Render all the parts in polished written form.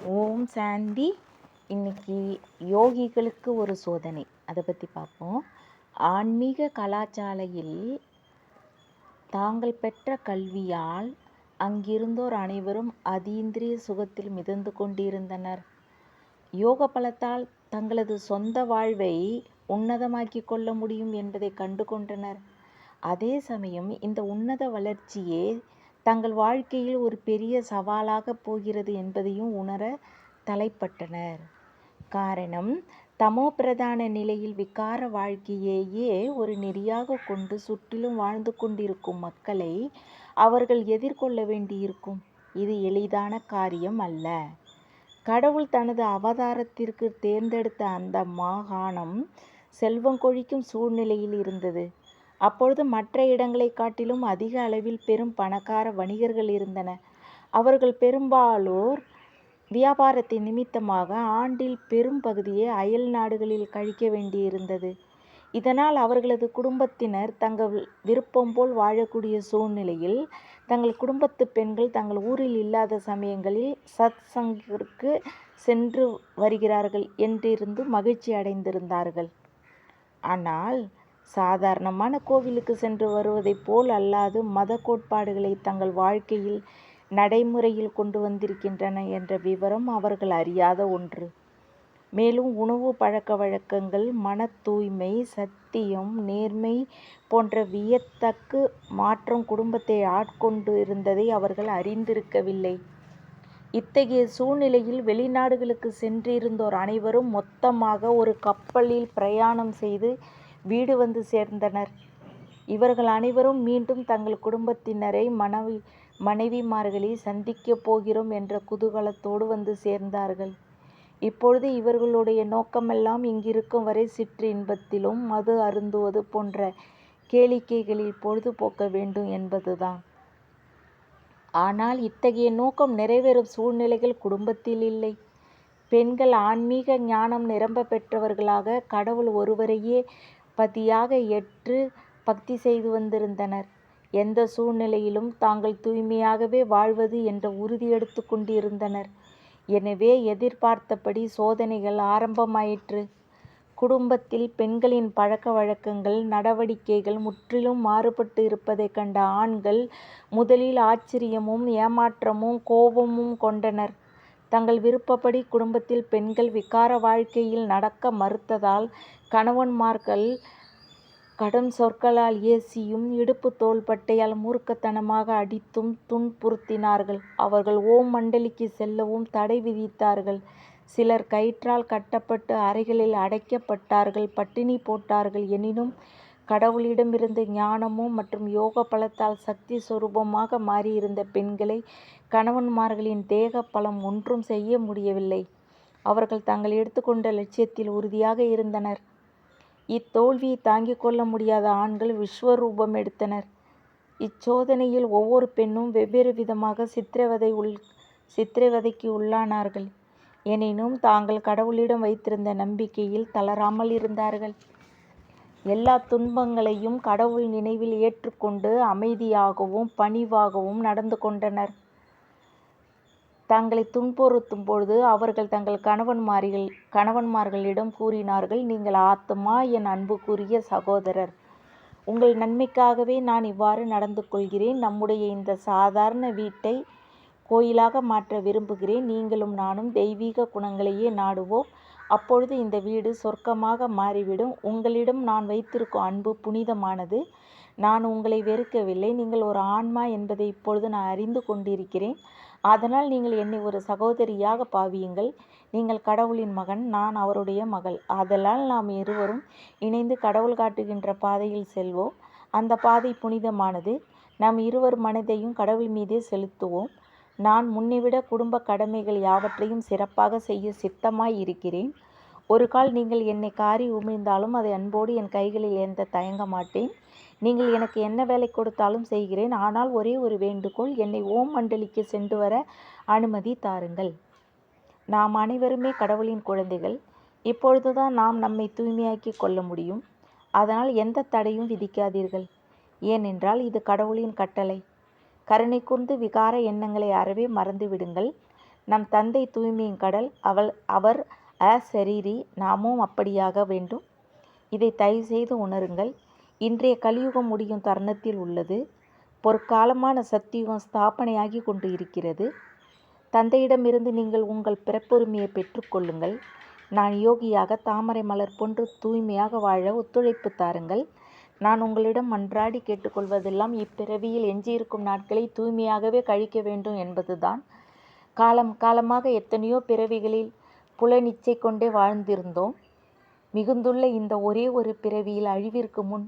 ஓம் சாந்தி. இன்னைக்கு யோகிகளுக்கு ஒரு சோதனை, அதை பற்றி பார்ப்போம். ஆன்மீக கலாச்சாலையில் தாங்கள் பெற்ற கல்வியால் அங்கிருந்தோர் அனைவரும் அதீந்திரிய சுகத்தில் மிதந்து கொண்டிருந்தனர். யோக பலத்தால் தங்களது சொந்த வாழ்வை உன்னதமாக்கி கொள்ள முடியும் என்பதை கண்டு கொண்டனர். அதே சமயம் இந்த உன்னத வளர்ச்சியே தங்கள் வாழ்க்கையில் ஒரு பெரிய சவாலாக போகிறது என்பதையும் உணர தலைப்பட்டனர். காரணம், தமோ பிரதான நிலையில் விகார வாழ்க்கையையே ஒரு நெறியாக கொண்டு சுற்றிலும் வாழ்ந்து கொண்டிருக்கும் மக்களை அவர்கள் எதிர்கொள்ள வேண்டியிருக்கும். இது எளிதான காரியம் அல்ல. கடவுள் தனது அவதாரத்திற்கு தேர்ந்தெடுத்த அந்த மாகாணம் செல்வம் கொழிக்கும் சூழ்நிலையில் இருந்தது. அப்பொழுது மற்ற இடங்களை காட்டிலும் அதிக அளவில் பெரும் பணக்கார வணிகர்கள் இருந்தனர். அவர்கள் பெரும்பாலோர் வியாபாரத்தின் நிமித்தமாக ஆண்டில் பெரும் பகுதியை அயல் நாடுகளில் கழிக்க வேண்டியிருந்தது. இதனால் அவர்களது குடும்பத்தினர் தங்கள் விருப்பம் போல் வாழக்கூடிய சூழ்நிலையில் தங்கள் குடும்பத்து பெண்கள் தங்கள் ஊரில் இல்லாத சமயங்களில் சத் சங்கிற்கு சென்று வருகிறார்கள் என்றிருந்து மகிழ்ச்சி அடைந்திருந்தார்கள். ஆனால் சாதாரணமான கோவிலுக்கு சென்று வருவதைப் போல் அல்லாது மத கோட்பாடுகளை தங்கள் வாழ்க்கையில் நடைமுறையில் கொண்டு வந்திருக்கின்றன என்ற விவரம் அவர்கள் அறியாத ஒன்று. மேலும் உணவு பழக்க வழக்கங்கள், மன தூய்மை, சத்தியம், நேர்மை போன்ற வியத்தக்க மாற்றம் குடும்பத்தை ஆட்கொண்டு இருந்ததை அவர்கள் அறிந்திருக்கவில்லை. இத்தகைய சூழ்நிலையில் வெளிநாடுகளுக்கு சென்றிருந்தோர் அனைவரும் மொத்தமாக ஒரு கப்பலில் பிரயாணம் செய்து வீடு வந்து சேர்ந்தனர். இவர்கள் அனைவரும் மீண்டும் தங்கள் குடும்பத்தினரை மனைவிமார்களை சந்திக்கப் போகிறோம் என்ற குதூகலத்தோடு வந்து சேர்ந்தார்கள். இப்பொழுது இவர்களுடைய நோக்கமெல்லாம் இங்கிருக்கும் வரை சிற்றின்பத்திலும் மது அருந்துவது போன்ற கேளிக்கைகளில் பொழுதுபோக்க வேண்டும் என்பதுதான். ஆனால் இத்தகைய நோக்கம் நிறைவேறும் சூழ்நிலைகள் குடும்பத்தில் இல்லை. பெண்கள் ஆன்மீக ஞானம் நிரம்ப பெற்றவர்களாக கடவுள் ஒருவரையே பதியாக ஏற்று பக்தி செய்து வந்திருந்தனர். எந்த சூழ்நிலையிலும் தாங்கள் தூய்மையாகவே வாழ்வது என்ற உறுதி எடுத்து கொண்டிருந்தனர். எனவே எதிர்பார்த்தபடி சோதனைகள் ஆரம்பமாயிற்று. குடும்பத்தில் பெண்களின் பழக்க வழக்கங்கள், நடவடிக்கைகள் முற்றிலும் மாறுபட்டு இருப்பதை கண்ட ஆண்கள் முதலில் ஆச்சரியமும் ஏமாற்றமும் கோபமும் கொண்டனர். தங்கள் விருப்பப்படி குடும்பத்தில் பெண்கள் விகார வாழ்க்கையில் நடக்க மறுத்ததால் கணவன்மார்கள் கடும் சொற்களால் ஏசியும் இடுப்பு தோள்பட்டையால் மூர்க்கத்தனமாக அடித்தும் துன்புறுத்தினார்கள். அவர்கள் ஓம் மண்டலிக்கு செல்லவும் தடை விதித்தார்கள். சிலர் கயிற்றால் கட்டப்பட்டு அறைகளில் அடைக்கப்பட்டார்கள், பட்டினி போட்டார்கள். எனினும் கடவுளிடமிருந்து ஞானமும் மற்றும் யோக பலத்தால் சக்தி சொரூபமாக மாறியிருந்த பெண்களை கணவன்மார்களின் தேக பலம் ஒன்றும் செய்ய முடியவில்லை. அவர்கள் தாங்கள் எடுத்துக்கொண்ட லட்சியத்தில் உறுதியாக இருந்தனர். இத்தோல்வியை தாங்கிக் கொள்ள முடியாத ஆண்கள் விஸ்வரூபம் எடுத்தனர். இச்சோதனையில் ஒவ்வொரு பெண்ணும் வெவ்வேறு விதமாக சித்திரவதைக்கு உள்ளானார்கள். எனினும் தாங்கள் கடவுளிடம் வைத்திருந்த நம்பிக்கையில் தளராமல் இருந்தார்கள். எல்லா துன்பங்களையும் கடவுள் நினைவில் ஏற்றுக்கொண்டு அமைதியாகவும் பணிவாகவும் நடந்து கொண்டனர். தங்களை துன்புறுத்தும் பொழுது அவர்கள் தங்கள் கணவன்மார்களிடம் கூறினார்கள், நீங்கள் ஆத்மா, என் அன்புக்குரிய சகோதரர். உங்கள் நன்மைக்காகவே நான் இவ்வாறு நடந்து கொள்கிறேன். நம்முடைய இந்த சாதாரண வீட்டை கோயிலாக மாற்ற விரும்புகிறேன். நீங்களும் நானும் தெய்வீக குணங்களையே நாடுவோம். அப்பொழுது இந்த வீடு சொர்க்கமாக மாறிவிடும். உங்களிடம் நான் வைத்திருக்கும் அன்பு புனிதமானது. நான் உங்களை வெறுக்கவில்லை. நீங்கள் ஒரு ஆன்மா என்பதை இப்பொழுது நான் அறிந்து கொண்டிருக்கிறேன். அதனால் நீங்கள் என்னை ஒரு சகோதரியாக பாவியுங்கள். நீங்கள் கடவுளின் மகன், நான் அவருடைய மகள். ஆதலால் நாம் இருவரும் இணைந்து கடவுள் காட்டுகின்ற பாதையில் செல்வோம். அந்த பாதை புனிதமானது. நாம் இருவர் மனதையும் கடவுள் மீதே செலுத்துவோம். நான் முன்னைவிட குடும்ப கடமைகள் யாவற்றையும் சிறப்பாக செய்ய சித்தமாய் இருக்கிறேன். ஒரு கால் நீங்கள் என்னை காரி உமிழ்ந்தாலும் அதை அன்போடு என் கைகளில் ஏந்த தயங்க மாட்டேன். நீங்கள் எனக்கு என்ன வேலை கொடுத்தாலும் செய்கிறேன். ஆனால் ஒரே ஒரு வேண்டுகோள், என்னை ஓம் மண்டலிக்கு சென்று வர அனுமதி தாருங்கள். நாம் அனைவருமே கடவுளின் குழந்தைகள். இப்பொழுதுதான் நாம் நம்மை தூய்மையாக்கி கொள்ள முடியும். அதனால் எந்த தடையும் விதிக்காதீர்கள். ஏனென்றால் இது கடவுளின் கட்டளை. கருணை கூர்ந்து விகார எண்ணங்களை அறவே மறந்து விடுங்கள். நம் தந்தை தூய்மையின் கடல். அவர் அசரீரி, நாமும் அப்படியாக வேண்டும். இதை தயவு செய்து உணருங்கள். இன்றைய கலியுகம் முடியும் தருணத்தில் உள்ளது. பொற்காலமான சத்தியுகம் ஸ்தாபனையாகி கொண்டு இருக்கிறது. தந்தையிடமிருந்து நீங்கள் உங்கள் பிறப்புரிமையை பெற்றுக்கொள்ளுங்கள். நான் யோகியாக தாமரை மலர் போன்று தூய்மையாக வாழ ஒத்துழைப்பு தாருங்கள். நான் உங்களிடம் மன்றாடி கேட்டுக்கொள்வதெல்லாம் இப்பிறவியில் எஞ்சியிருக்கும் நாட்களை தூய்மையாகவே கழிக்க வேண்டும் என்பதுதான். காலம் காலமாக எத்தனையோ பிறவிகளில் புலனிச்சை கொண்டே வாழ்ந்திருந்தோம். மிகுந்துள்ள இந்த ஒரே ஒரு பிறவியில் அழிவிற்கு முன்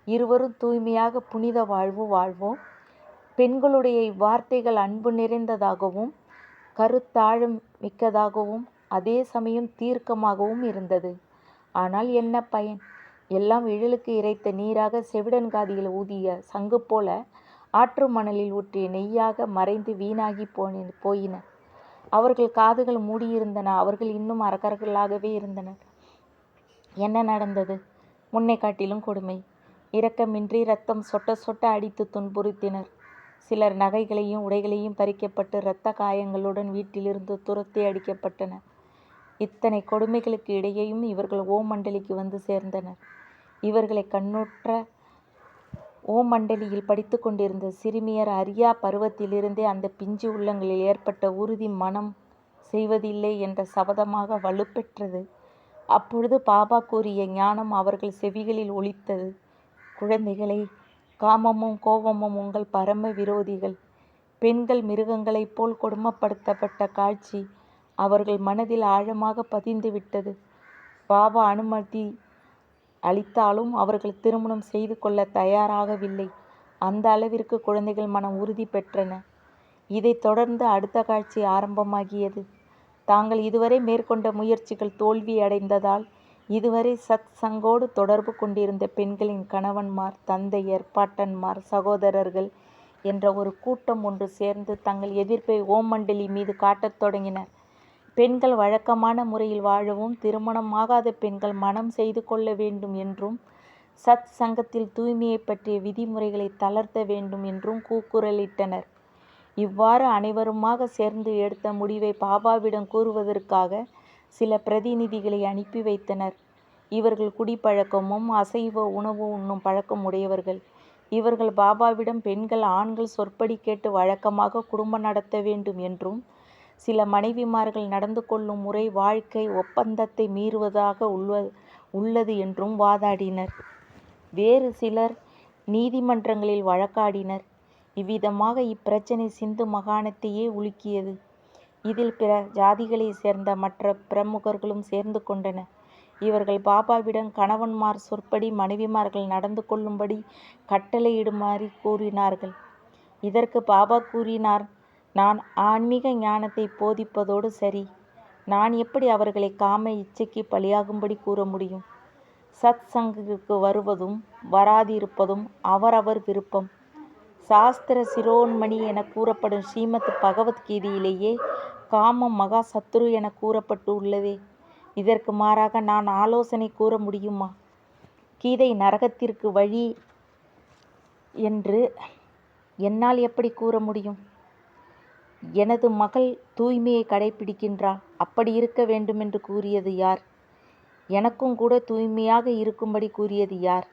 இருவரும் தூய்மையாக புனித வாழ்வு வாழ்வோம். பெண்களுடைய இவ்வார்த்தைகள் அன்பு நிறைந்ததாகவும் கருத்தாழம் மிக்கதாகவும் அதே சமயம் தீர்க்கமாகவும் இருந்தது. ஆனால் என்ன பயன்? எல்லாம் இழலுக்கு இறைத்த நீராக, செவிடன் காதியில் ஊதிய சங்கு போல, ஆற்று மணலில் ஊற்றிய நெய்யாக மறைந்து வீணாகி போயின. அவர்கள் காதுகள் மூடியிருந்தன. அவர்கள் இன்னும் அரக்கர்களாகவே இருந்தனர். என்ன நடந்தது? முன்னை காட்டிலும் கொடுமை. இரக்கமின்றி இரத்தம் சொட்ட சொட்ட அடித்து துன்புறுத்தினர். சிலர் நகைகளையும் உடைகளையும் பறிக்கப்பட்டு இரத்த காயங்களுடன் வீட்டிலிருந்து துரத்தி அடிக்கப்பட்டனர். இத்தனை கொடுமைகளுக்கு இடையேயும் இவர்கள் ஓமண்டலிக்கு வந்து சேர்ந்தனர். இவர்களை கண்ணுற்ற ஓமண்டலியில் படித்து கொண்டிருந்த சிறுமியர் அறியா பருவத்திலிருந்தே அந்த பிஞ்சு உள்ளங்களில் ஏற்பட்ட உறுதி மனம் செய்வதில்லை என்ற சபதமாக வலுப்பெற்றது. அப்பொழுது பாபா கூறிய ஞானம் அவர்கள் செவிகளில் ஒலித்தது. குழந்தைகளே, காமமும் கோபமும் உங்கள் பரம விரோதிகள். பெண்கள் மிருகங்களைப் போல் கொடுமைப்படுத்தப்பட்ட காட்சி அவர்கள் மனதில் ஆழமாக பதிந்து விட்டது. பாபா அனுமதி அளித்தாலும் அவர்கள் திருமணம் செய்து கொள்ள தயாராகவில்லை. அந்த அளவிற்கு குழந்தைகள் மனம் உறுதி பெற்றன. இதைத் தொடர்ந்து அடுத்த காட்சி ஆரம்பமாகியது. தாங்கள் இதுவரை மேற்கொண்ட முயற்சிகள் தோல்வியடைந்ததால் இதுவரை சத் சங்கோடு தொடர்பு கொண்டிருந்த பெண்களின் கணவன்மார், தந்தையர், பாட்டன்மார், சகோதரர்கள் என்ற ஒரு கூட்டம் ஒன்று சேர்ந்து தங்கள் எதிர்ப்பை ஓமண்டலி மீது காட்டத் தொடங்கினர். பெண்கள் வழக்கமான முறையில் வாழவும், திருமணமாகாத பெண்கள் மனம் செய்து கொள்ள வேண்டும் என்றும், சத் சங்கத்தில் தூய்மையை பற்றிய விதிமுறைகளை தளர்த்த வேண்டும் என்றும் கூக்குரலிட்டனர். இவ்வாறு அனைவருமாக சேர்ந்து எடுத்த முடிவை பாபாவிடம் கூறுவதற்காக சில பிரதிநிதிகளை அனுப்பி வைத்தனர். இவர்கள் குடிப்பழக்கமும் அசைவ உணவு உண்ணும் பழக்கம் உடையவர்கள். இவர்கள் பாபாவிடம் பெண்கள் ஆண்கள் சொற்படி கேட்டு வழக்கமாக குடும்பம் நடத்த வேண்டும் என்றும், சில மனைவிமார்கள் நடந்து கொள்ளும் முறை வாழ்க்கை ஒப்பந்தத்தை மீறுவதாக உள்ளது என்றும் வாதாடினர். வேறு சிலர் நீதிமன்றங்களில் வழக்காடினர். இவ்விதமாக இப்பிரச்சனை சிந்து மாகாணத்தையே உலுக்கியது. இதில் பிற ஜாதிகளைச் சேர்ந்த மற்ற பிரமுகர்களும் சேர்ந்து கொண்டனர். இவர்கள் பாபாவிடம் கணவன்மார் சொற்படி மனைவிமார்கள் நடந்து கொள்ளும்படி கட்டளையிடுமாறு கூறினார்கள். இதற்கு பாபா கூறினார், நான் ஆன்மீக ஞானத்தை போதிப்பதோடு சரி, நான் எப்படி அவர்களை காம இச்சைக்கு பலியாகும்படி கூற முடியும்? சத் சங்கிற்கு வருவதும் வராதிருப்பதும் அவரவர் விருப்பம். சாஸ்திர சிரோன்மணி என கூறப்படும் ஸ்ரீமத் பகவத்கீதையிலேயே காமம் மகா சத்ரு என கூறப்பட்டு உள்ளதே. இதற்கு மாறாக நான் ஆலோசனை கூற முடியுமா? கீதை நரகத்திற்கு வழி என்று என்னால் எப்படி கூற முடியும்? எனது மகள் தூய்மையை கடைபிடிக்கின்றாள். அப்படி இருக்க வேண்டுமென்று கூறியது யார்? எனக்கும் கூட தூய்மையாக இருக்கும்படி கூறியது யார்?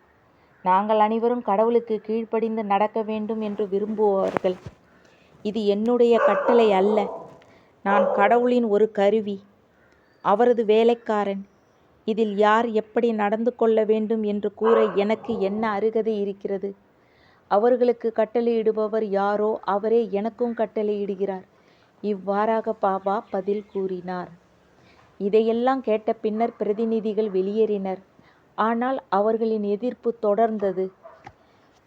நாங்கள் அனைவரும் கடவுளுக்கு கீழ்ப்படிந்து நடக்க வேண்டும் என்று விரும்புபவர்கள். இது என்னுடைய கட்டளை அல்ல. நான் கடவுளின் ஒரு கருவி, அவரது வேலைக்காரன். இதில் யார் எப்படி நடந்து கொள்ள வேண்டும் என்று கூற எனக்கு என்ன அருகதை இருக்கிறது? அவர்களுக்கு கட்டளையிடுபவர் யாரோ அவரே எனக்கும் கட்டளையிடுகிறார். இவ்வாறாக பாபா பதில் கூறினார். இதையெல்லாம் கேட்ட பின்னர் பிரதிநிதிகள் வெளியேறினர். ஆனால் அவர்களின் எதிர்ப்பு தொடர்ந்தது.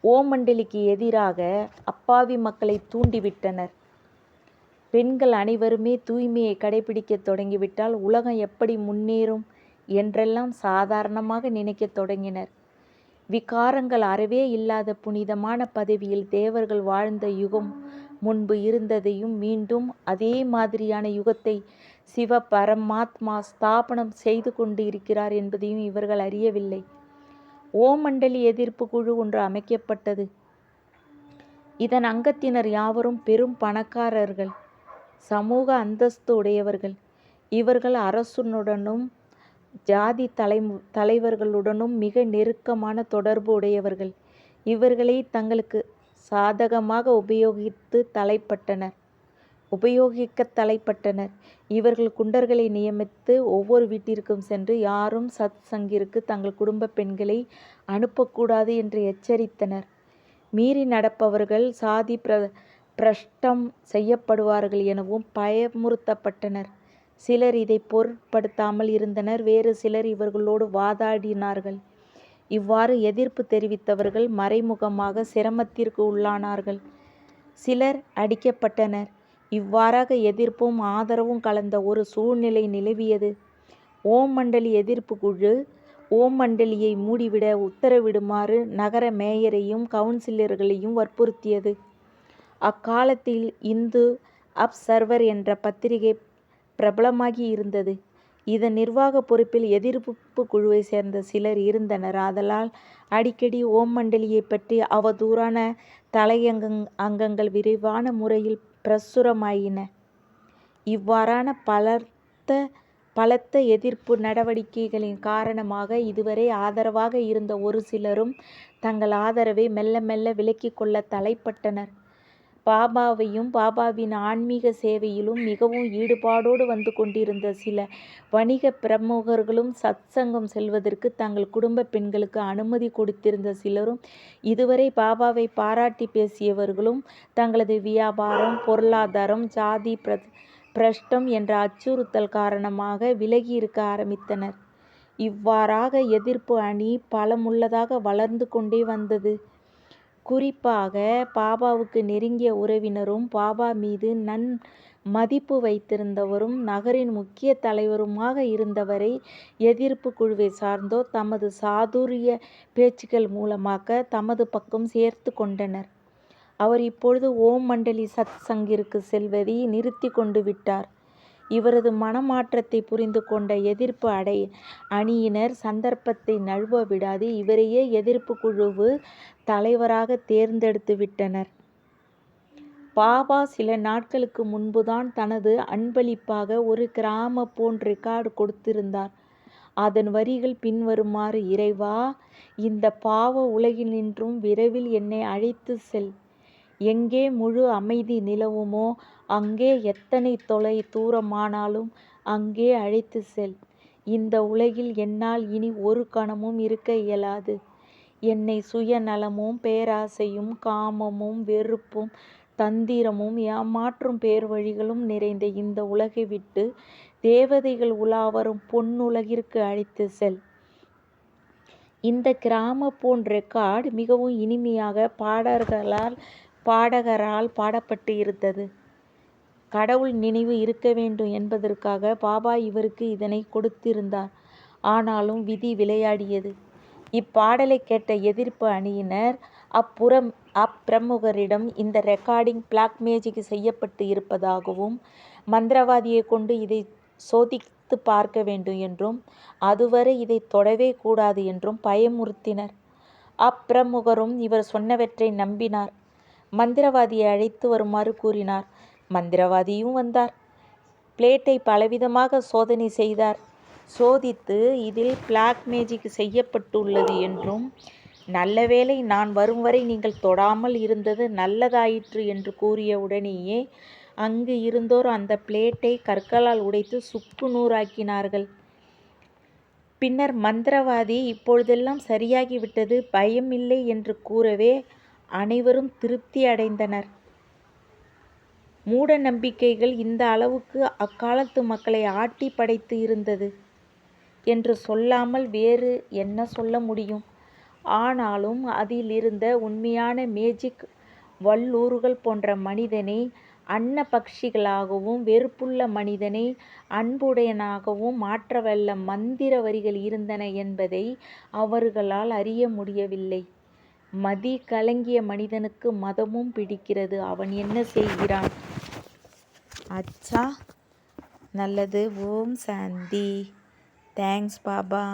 ஓமண்டலிக்கு எதிராக அப்பாவி மக்களை தூண்டிவிட்டனர். பெண்கள் அனைவருமே தூய்மையை கடைபிடிக்க தொடங்கிவிட்டால் உலகம் எப்படி முன்னேறும் என்றெல்லாம் சாதாரணமாக நினைக்க தொடங்கினர். விகாரங்கள் அறவே இல்லாத புனிதமான பதவியில் தேவர்கள் வாழ்ந்த யுகம் முன்பு இருந்ததையும், மீண்டும் அதே மாதிரியான யுகத்தை சிவ பரமாத்மா ஸ்தாபனம் செய்து கொண்டு இருக்கிறார் என்பதையும் இவர்கள் அறியவில்லை. ஓமண்டலி எதிர்ப்பு குழு ஒன்று அமைக்கப்பட்டது. இதன் அங்கத்தினர் யாவரும் பெரும் பணக்காரர்கள். சமூக அந்தஸ்து உடையவர்கள். இவர்கள் அரசுடனும் ஜாதி தலைவர்களுடனும் மிக நெருக்கமான தொடர்பு உடையவர்கள். இவர்களை தங்களுக்கு சாதகமாக உபயோகிக்க தலைப்பட்டனர். இவர்கள் குண்டர்களை நியமித்து ஒவ்வொரு வீட்டிற்கும் சென்று யாரும் சத் சங்கிற்கு தங்கள் குடும்ப பெண்களை அனுப்பக்கூடாது என்று எச்சரித்தனர். மீறி நடப்பவர்கள் சாதி பிரஷ்டம் செய்யப்படுவார்கள் எனவும் பயமுறுத்தப்பட்டனர். சிலர் இதை பொருட்படுத்தாமல் இருந்தனர். வேறு சிலர் இவர்களோடு வாதாடினார்கள். இவ்வாறு எதிர்ப்பு தெரிவித்தவர்கள் மறைமுகமாக சிரமத்திற்கு உள்ளானார்கள். சிலர் அடிக்கப்பட்டனர். இவ்வாறாக எதிர்ப்பும் ஆதரவும் கலந்த ஒரு சூழ்நிலை நிலவியது. ஓம் மண்டலி எதிர்ப்பு குழு ஓம் மண்டலியை மூடிவிட உத்தரவிடுமாறு நகர மேயரையும் கவுன்சிலர்களையும் வற்புறுத்தியது. அக்காலத்தில் இந்து அப்சர்வர் என்ற பத்திரிகை பிரபலமாகி இருந்தது. இதன் நிர்வாக பொறுப்பில் எதிர்ப்பு குழுவை சேர்ந்த சிலர் இருந்தனர். ஆதலால் அடிக்கடி ஓம் மண்டலியை பற்றி அவதூறான தலையங்கங்கள் விரிவான முறையில் பிரசுரமாயின. இவ்வாறான பலத்த எதிர்ப்பு நடவடிக்கைகளின் காரணமாக இதுவரை ஆதரவாக இருந்த ஒரு சிலரும் தங்கள் ஆதரவை மெல்ல மெல்ல விலக்கிக் கொள்ள தலைப்பட்டனர். பாபாவையும் பாபாவின் ஆன்மீக சேவையிலும் மிகவும் ஈடுபாடோடு வந்து கொண்டிருந்த சில வணிக பிரமுகர்களும் சத்சங்கம் செல்வதற்கு தங்கள் குடும்ப பெண்களுக்கு அனுமதி கொடுத்திருந்த சிலரும் இதுவரை பாபாவை பாராட்டி பேசியவர்களும் தங்களது வியாபாரம், பொருளாதாரம், ஜாதி பிரஷ்டம் என்ற அச்சுறுத்தல் காரணமாக விலகி இருக்க ஆரம்பித்தனர். இவ்வாறாக எதிர்ப்பு அணி பலமுள்ளதாக வளர்ந்து கொண்டே வந்தது. குறிப்பாக பாபாவுக்கு நெருங்கிய உறவினரும் பாபா மீது மதிப்பு வைத்திருந்தவரும் நகரின் முக்கிய தலைவருமாக இருந்தவரை எதிர்ப்பு குழுவை சார்ந்தோர் தமது சாதுரிய பேச்சுக்கள் மூலமாக தமது பக்கம் சேர்த்து கொண்டனர். அவர் இப்பொழுது ஓம் மண்டலி சத் சங்கிற்கு செல்வதை நிறுத்தி கொண்டு விட்டார். இவரது மனமாற்றத்தை புரிந்து கொண்ட எதிர்ப்பு அணியினர் சந்தர்ப்பத்தை நழுவ விடாது இவரையே எதிர்ப்பு குழுவு தலைவராக தேர்ந்தெடுத்து விட்டனர். பாபா சில நாட்களுக்கு முன்புதான் தனது அன்பளிப்பாக ஒரு கிராமபோன் ரெக்கார்டு கொடுத்திருந்தார். அதன் வரிகள் பின்வருமாறு: இறைவா, இந்த பாவ உலகினின்றும் விரைவில் என்னை அழைத்து செல். எங்கே முழு அமைதி நிலவுமோ அங்கே, எத்தனை தூரமானாலும் அங்கே அழைத்து செல். இந்த உலகில் என்னால் இனி ஒரு கணமும் இருக்க இயலாது. என்னை சுயநலமும் பேராசையும் காமமும் வெறுப்பும் தந்திரமும் ஏமாற்றும் பேர்வழிகளும் நிறைந்த இந்த உலகை விட்டு தேவதைகள் உலாவரும் பொன்னுலகிற்கு அழைத்து செல். இந்த கிராமபோன் ரெக்கார்டு மிகவும் இனிமையாக பாடகரால் பாடப்பட்டு இருந்தது. கடவுள் நினைவு இருக்க வேண்டும் என்பதற்காக பாபா இவருக்கு இதனை கொடுத்திருந்தார். ஆனாலும் விதி விளையாடியது. இப்பாடலை கேட்ட எதிர்ப்பு அணியினர் அப்பிரமுகரிடம் இந்த ரெக்கார்டிங் பிளாக் மேஜிக் செய்யப்பட்டு இருப்பதாகவும் மந்திரவாதியை கொண்டு இதை சோதித்து பார்க்க வேண்டும் என்றும் அதுவரை இதை தொடவே கூடாது என்றும் பயமுறுத்தினர். அப்பிரமுகரும் இவர் சொன்னவற்றை நம்பினார். மந்திரவாதியை அழைத்து வருமாறு கூறினார். மந்திரவாதியும் வந்தார். பிளேட்டை பலவிதமாக சோதனை செய்தார். சோதித்து இதில் பிளாக் மேஜிக் செய்யப்பட்டுள்ளது என்றும் நல்லவேளை நான் வரும் வரை நீங்கள் தொடாமல் இருந்தது நல்லதாயிற்று என்று கூறிய உடனேயே அங்கு இருந்தோர் அந்த பிளேட்டை கற்களால் உடைத்து சுக்கு நூறாக்கினார்கள். பின்னர் மந்திரவாதி இப்பொழுதெல்லாம் சரியாகிவிட்டது, பயமில்லை என்று கூறவே அனைவரும் திருப்தி அடைந்தனர். மூட நம்பிக்கைகள் இந்த அளவுக்கு அக்காலத்து மக்களை ஆட்டி படைத்து இருந்தது என்று சொல்லாமல் வேறு என்ன சொல்ல முடியும்? ஆனாலும் அதில் இருந்த உண்மையான மேஜிக் வல்லூறுகள் போன்ற மனிதனை அன்ன பக்ஷிகளாகவும் வெறுப்புள்ள மனிதனை அன்புடையனாகவும் மாற்றவல்ல மந்திர வரிகள் இருந்தன என்பதை அவர்களால் அறிய முடியவில்லை. மதி கலங்கிய மனிதனுக்கு மதமும் பிடிக்கிறது. அவன் என்ன செய்கிறான்? அச்சா, நல்லது. ஓம் சாந்தி. தேங்க்ஸ் பாபா.